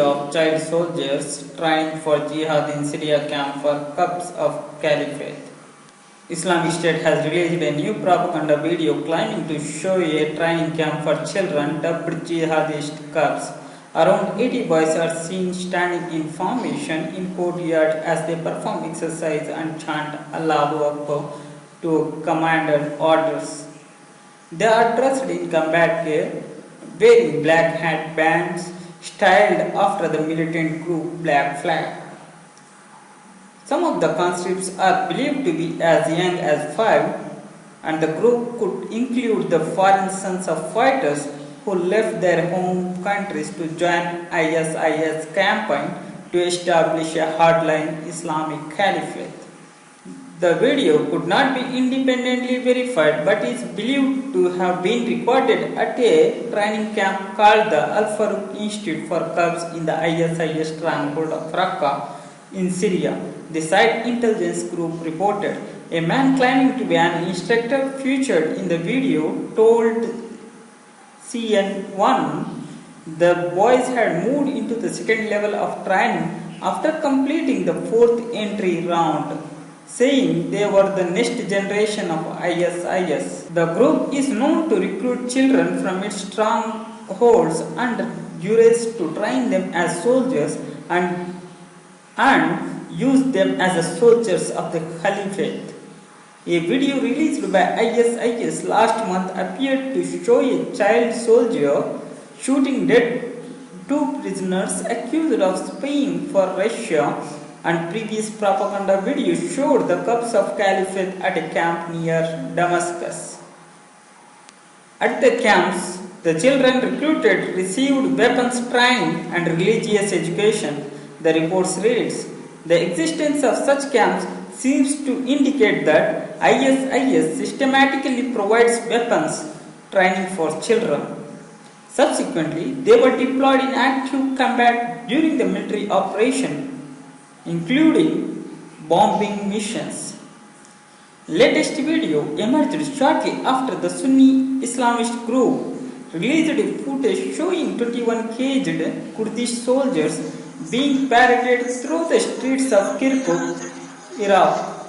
video of child soldiers trying for jihad in Syria camp for cups of caliphate. Islamic State has released a new propaganda video claiming to show a training camp for children dubbed jihadist cups. Around 80 boys are seen standing in formation in courtyard as they perform exercise and chant Allahu Akbar to commanded orders. They are dressed in combat gear, wearing black headbands styled after the militant group Black Flag. Some of the conscripts are believed to be as young as 5, and the group could include the foreign sons of fighters who left their home countries to join ISIS campaign to establish a hardline Islamic caliphate. The video could not be independently verified but is believed to have been recorded at a training camp called the Al Farouk Institute for Cubs in the ISIS stronghold of Raqqa in Syria. The site intelligence group reported a man claiming to be an instructor featured in the video told CNN1 the boys had moved into the second level of training after completing the fourth entry round, saying they were the next generation of ISIS. The group is known to recruit children from its strongholds under duress to train them as soldiers and use them as the soldiers of the caliphate. A video released by ISIS last month appeared to show a child soldier shooting dead 2 prisoners accused of spying for Russia, and previous propaganda videos showed the cups of caliphate at a camp near Damascus. At the camps, the children recruited received weapons training and religious education. The report reads, the existence of such camps seems to indicate that ISIS systematically provides weapons training for children. Subsequently, they were deployed in active combat during the military operation, including bombing missions. Latest video emerged shortly after the Sunni Islamist group released footage showing 21 caged Kurdish soldiers being paraded through the streets of Kirkuk, Iraq.